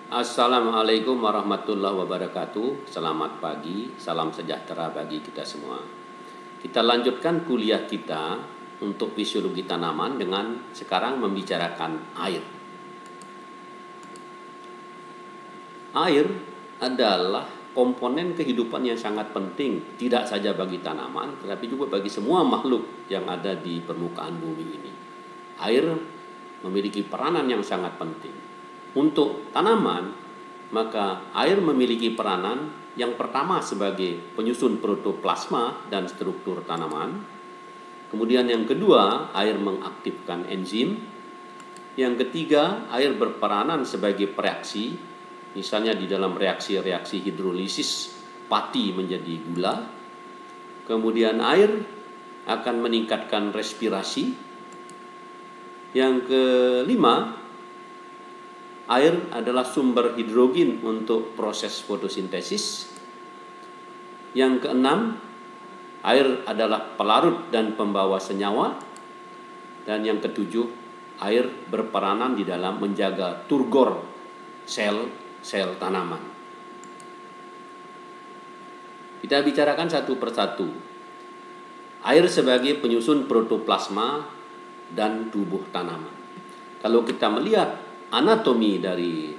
Assalamualaikum warahmatullahi wabarakatuh. Selamat pagi, salam sejahtera bagi kita semua. Kita lanjutkan kuliah kita untuk fisiologi tanaman dengan sekarang membicarakan air. Air adalah komponen kehidupan yang sangat penting, tidak saja bagi tanaman, tetapi juga bagi semua makhluk yang ada di permukaan bumi ini. Air memiliki peranan yang sangat penting. Untuk tanaman, maka air memiliki peranan yang pertama sebagai penyusun protoplasma dan struktur tanaman. Kemudian yang kedua, air mengaktifkan enzim. Yang ketiga, air berperanan sebagai pereaksi, misalnya di dalam reaksi-reaksi hidrolisis pati menjadi gula. Kemudian air akan meningkatkan respirasi. Yang kelima, air adalah sumber hidrogen untuk proses fotosintesis. Yang keenam, air adalah pelarut dan pembawa senyawa. Dan yang ketujuh, air berperanan di dalam menjaga turgor sel-sel tanaman. Kita bicarakan satu persatu. Air sebagai penyusun protoplasma dan tubuh tanaman. Kalau kita melihat anatomi dari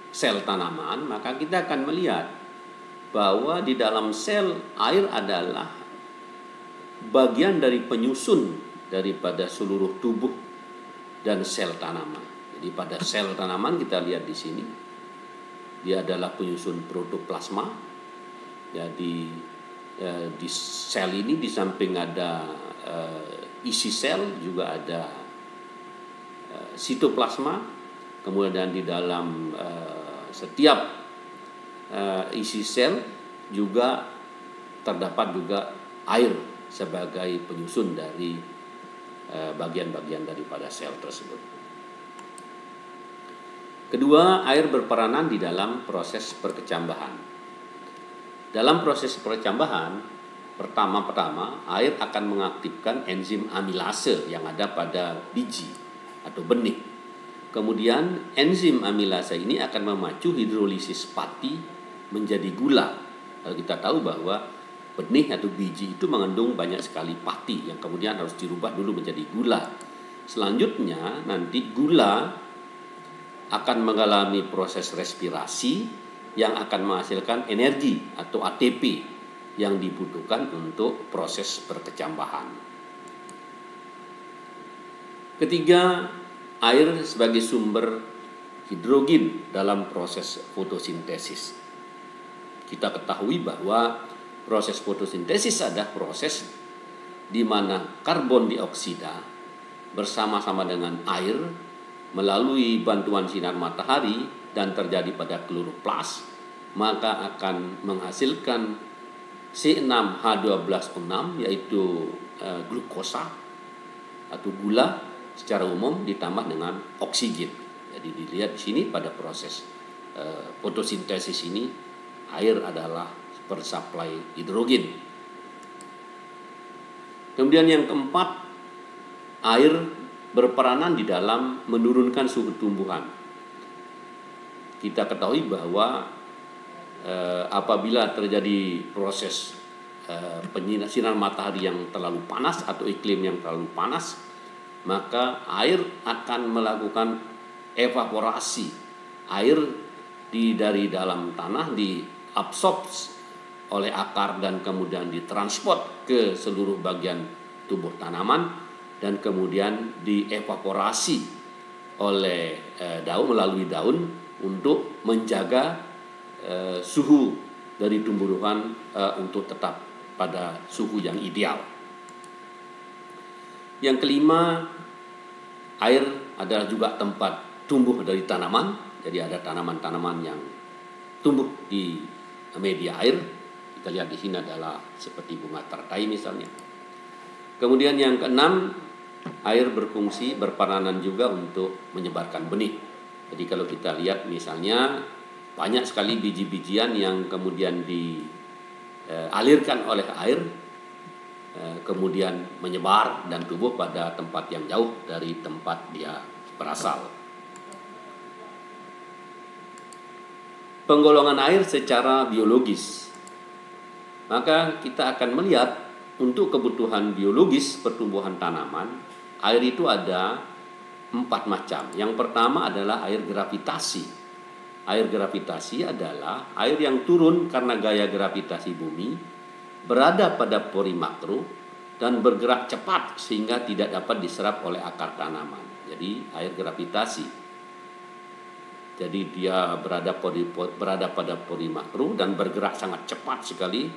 sel tanaman, maka kita akan melihat bahwa di dalam sel air adalah bagian dari penyusun daripada seluruh tubuh dan sel tanaman. Jadi pada sel tanaman kita lihat di sini, dia adalah penyusun protoplasma. Jadi di sel ini di samping ada isi sel juga ada sitoplasma, kemudian di dalam setiap isi sel juga terdapat juga air sebagai penyusun dari bagian-bagian daripada sel tersebut. Kedua, air berperanan di dalam proses perkecambahan. Dalam proses perkecambahan, pertama-tama air akan mengaktifkan enzim amilase yang ada pada biji atau benih. Kemudian enzim amilase ini akan memacu hidrolisis pati menjadi gula. Kalau kita tahu bahwa benih atau biji itu mengandung banyak sekali pati yang kemudian harus dirubah dulu menjadi gula. Selanjutnya nanti gula akan mengalami proses respirasi yang akan menghasilkan energi atau ATP yang dibutuhkan untuk proses perkecambahan. Ketiga, air sebagai sumber hidrogen dalam proses fotosintesis. Kita ketahui bahwa proses fotosintesis adalah proses di mana karbon dioksida bersama-sama dengan air melalui bantuan sinar matahari dan terjadi pada kloroplas, maka akan menghasilkan C6H12O6 yaitu glukosa atau gula secara umum ditambah dengan oksigen. Jadi dilihat di sini pada proses fotosintesis ini air adalah supply hidrogen. Kemudian yang keempat, air berperanan di dalam menurunkan suhu tumbuhan. Kita ketahui bahwa apabila terjadi proses sinar matahari yang terlalu panas atau iklim yang terlalu panas, maka air akan melakukan evaporasi. Air dari dalam tanah diabsorb oleh akar dan kemudian ditransport ke seluruh bagian tubuh tanaman dan kemudian dievaporasi oleh daun melalui daun untuk menjaga suhu dari tumbuhan untuk tetap pada suhu yang ideal. Yang kelima, air adalah juga tempat tumbuh dari tanaman. Jadi ada tanaman-tanaman yang tumbuh di media air. Kita lihat di sini adalah seperti bunga teratai misalnya. Kemudian yang keenam, air berfungsi berperanan juga untuk menyebarkan benih. Jadi kalau kita lihat misalnya banyak sekali biji-bijian yang kemudian dialirkan oleh air, kemudian menyebar dan tumbuh pada tempat yang jauh dari tempat dia berasal. penggolongan air secara biologis. Maka kita akan melihat untuk kebutuhan biologis pertumbuhan tanaman, air itu ada 4 macam. Yang pertama adalah air gravitasi. Air gravitasi adalah air yang turun karena gaya gravitasi bumi, berada pada pori makro, dan bergerak cepat sehingga tidak dapat diserap oleh akar tanaman. Jadi air gravitasi. Jadi dia berada pada pori makro dan bergerak sangat cepat sekali,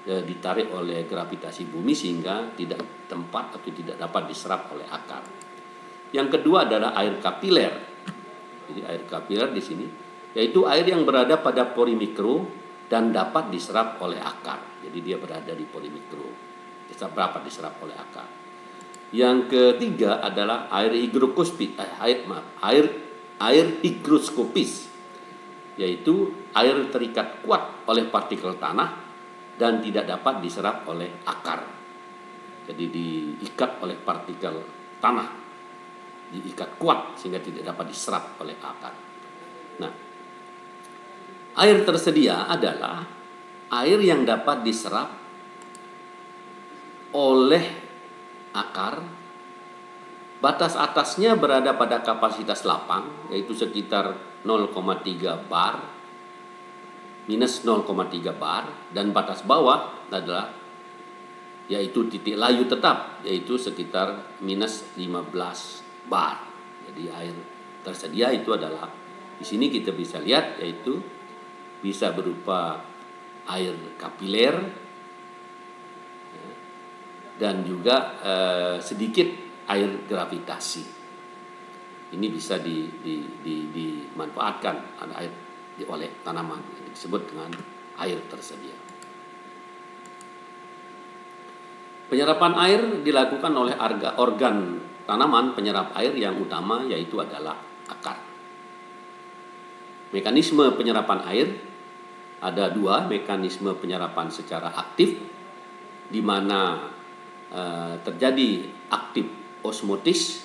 ditarik oleh gravitasi bumi sehingga tidak tempat atau tidak dapat diserap oleh akar. Yang kedua adalah air kapiler. Jadi air kapiler di sini yaitu air yang berada pada pori mikro dan dapat diserap oleh akar. Jadi dia berada di pori mikro, dapat diserap oleh akar. Yang ketiga adalah air higroskopis, yaitu air terikat kuat oleh partikel tanah dan tidak dapat diserap oleh akar. Jadi diikat oleh partikel tanah, diikat kuat sehingga tidak dapat diserap oleh akar. Nah, air tersedia adalah air yang dapat diserap oleh akar. Batas atasnya berada pada kapasitas lapang, yaitu sekitar 0,3 bar, minus 0,3 bar, dan batas bawah adalah yaitu titik layu tetap, yaitu sekitar minus 15 bar. Jadi air tersedia itu adalah, di sini kita bisa lihat, yaitu bisa berupa air kapiler dan juga sedikit air gravitasi. Ini bisa dimanfaatkan air oleh tanaman, yang disebut dengan air tersedia. Penyerapan air dilakukan oleh organ tanaman penyerap air yang utama, yaitu adalah akar. Mekanisme penyerapan air ada 2, mekanisme penyerapan secara aktif, di mana terjadi aktif osmotis,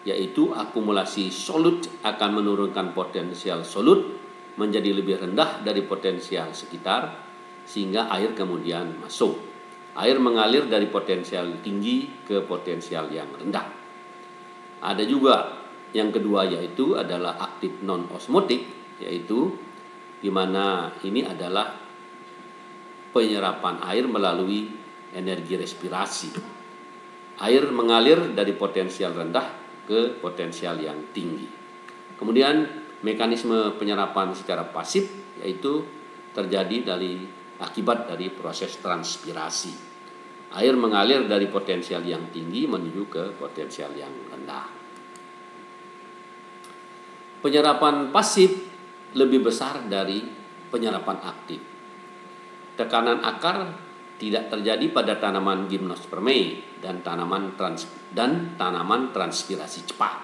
yaitu akumulasi solut akan menurunkan potensial solut menjadi lebih rendah dari potensial sekitar, sehingga air kemudian masuk. Air mengalir dari potensial tinggi ke potensial yang rendah. Ada juga yang kedua, yaitu adalah aktif non-osmotik, yaitu di mana ini adalah penyerapan air melalui energi respirasi. Air mengalir dari potensial rendah ke potensial yang tinggi. Kemudian mekanisme penyerapan secara pasif, yaitu terjadi akibat dari proses transpirasi. Air mengalir dari potensial yang tinggi menuju ke potensial yang rendah. Penyerapan pasif lebih besar dari penyerapan aktif. Tekanan akar tidak terjadi pada tanaman gimnospermae dan tanaman transpirasi cepat.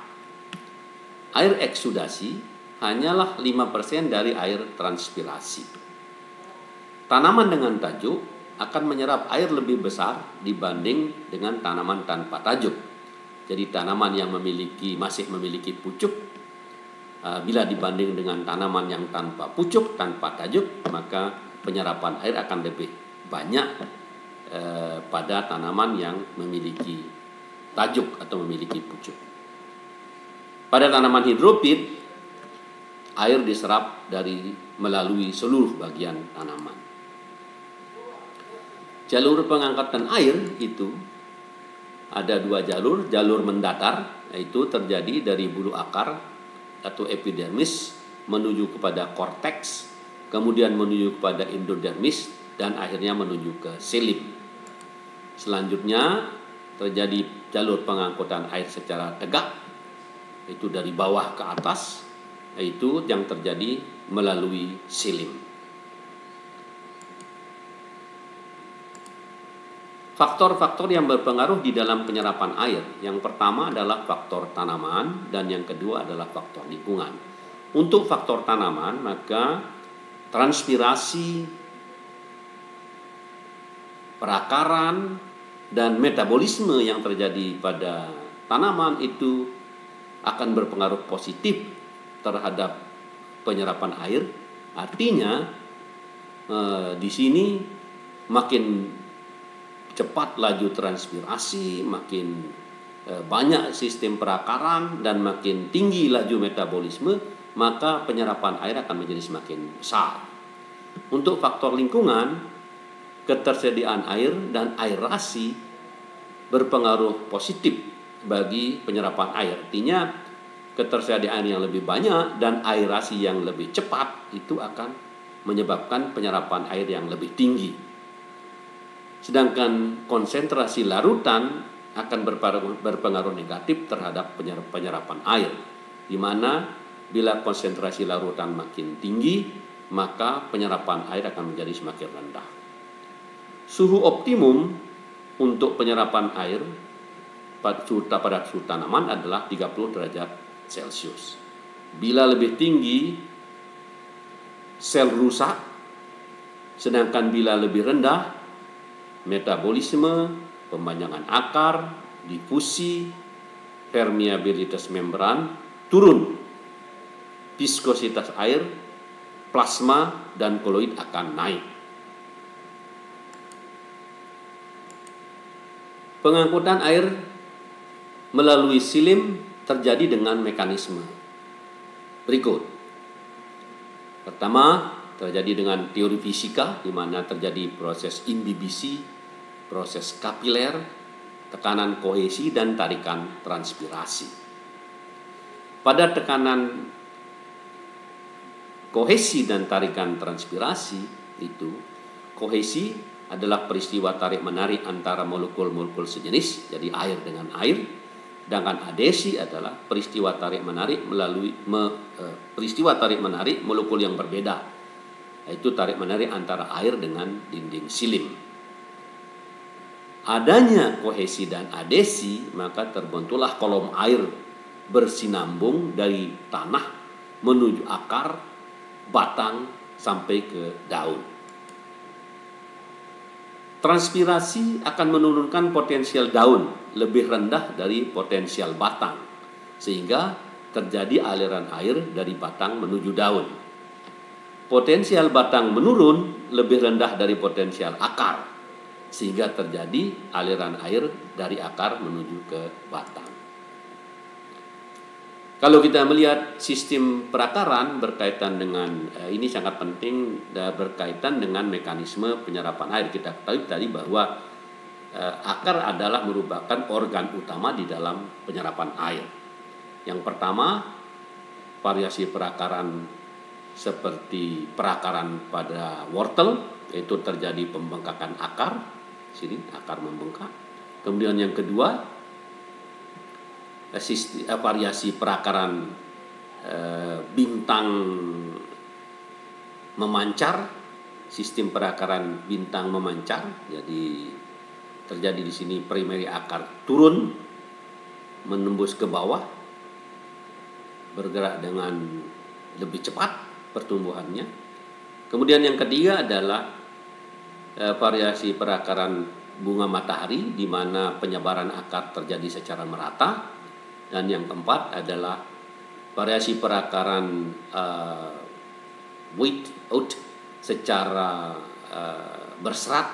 Air eksudasi hanyalah 5% dari air transpirasi. Tanaman dengan tajuk akan menyerap air lebih besar dibanding dengan tanaman tanpa tajuk. Jadi tanaman yang masih memiliki pucuk, bila dibanding dengan tanaman yang tanpa pucuk, tanpa tajuk, maka penyerapan air akan lebih banyak pada tanaman yang memiliki tajuk atau memiliki pucuk. Pada tanaman hidrofit, air diserap melalui seluruh bagian tanaman. Jalur pengangkatan air itu ada 2 jalur. Jalur mendatar, yaitu terjadi dari bulu akar atau epidermis menuju kepada korteks, kemudian menuju kepada endodermis, dan akhirnya menuju ke silim. Selanjutnya terjadi jalur pengangkutan air secara tegak, yaitu dari bawah ke atas, yaitu yang terjadi melalui silim. Faktor-faktor yang berpengaruh di dalam penyerapan air, yang pertama adalah faktor tanaman dan yang kedua adalah faktor lingkungan. Untuk faktor tanaman, maka transpirasi, perakaran, dan metabolisme yang terjadi pada tanaman itu akan berpengaruh positif terhadap penyerapan air, Artinya di sini makin cepat laju transpirasi, makin banyak sistem perakaran, dan makin tinggi laju metabolisme, maka penyerapan air akan menjadi semakin besar. Untuk faktor lingkungan, ketersediaan air dan aerasi berpengaruh positif bagi penyerapan air. Artinya ketersediaan yang lebih banyak dan aerasi yang lebih cepat itu akan menyebabkan penyerapan air yang lebih tinggi. Sedangkan konsentrasi larutan akan berpengaruh negatif terhadap penyerapan air, di mana bila konsentrasi larutan makin tinggi, maka penyerapan air akan menjadi semakin rendah. Suhu optimum untuk penyerapan air pada suhu tanaman adalah 30 derajat Celcius. Bila lebih tinggi, sel rusak, sedangkan bila lebih rendah, metabolisme, pempanjangan akar, difusi, permeabilitas membran turun, viskositas air, plasma, dan koloid akan naik. Pengangkutan air melalui silim terjadi dengan mekanisme berikut. Pertama, terjadi dengan teori fisika, di mana terjadi proses imbibisi, proses kapiler, tekanan kohesi, dan tarikan transpirasi. Pada tekanan kohesi dan tarikan transpirasi itu, kohesi adalah peristiwa tarik-menarik antara molekul-molekul sejenis, jadi air dengan air. Sedangkan adesi adalah peristiwa tarik-menarik molekul yang berbeda, yaitu tarik-menarik antara air dengan dinding silim. Adanya kohesi dan adesi, maka terbentuklah kolom air bersinambung dari tanah menuju akar, batang, sampai ke daun. Transpirasi akan menurunkan potensial daun lebih rendah dari potensial batang, sehingga terjadi aliran air dari batang menuju daun. Potensial batang menurun lebih rendah dari potensial akar, sehingga terjadi aliran air dari akar menuju ke batang. Kalau kita melihat sistem perakaran berkaitan dengan ini sangat penting, berkaitan dengan mekanisme penyerapan air. Kita ketahui tadi bahwa akar adalah merupakan organ utama di dalam penyerapan air. Yang pertama, variasi perakaran seperti perakaran pada wortel, yaitu terjadi pembengkakan akar, sini akar membengkak. Kemudian yang kedua, variasi perakaran bintang memancar, sistem perakaran bintang memancar. Jadi terjadi di sini primary akar turun menembus ke bawah, bergerak dengan lebih cepat pertumbuhannya. Kemudian yang ketiga adalah variasi perakaran bunga matahari, di mana penyebaran akar terjadi secara merata. Dan yang keempat adalah variasi perakaran wheat oat secara berserat,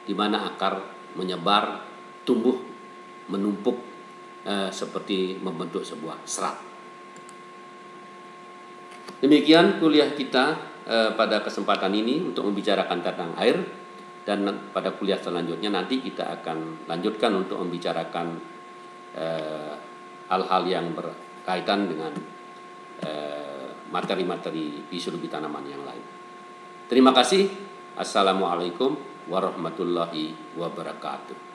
di mana akar menyebar, tumbuh, menumpuk seperti membentuk sebuah serat. Demikian kuliah kita pada kesempatan ini untuk membicarakan tentang air, dan pada kuliah selanjutnya nanti kita akan lanjutkan untuk membicarakan hal-hal yang berkaitan dengan materi-materi fisiologi tanaman yang lain. Terima kasih. Assalamualaikum warahmatullahi wabarakatuh.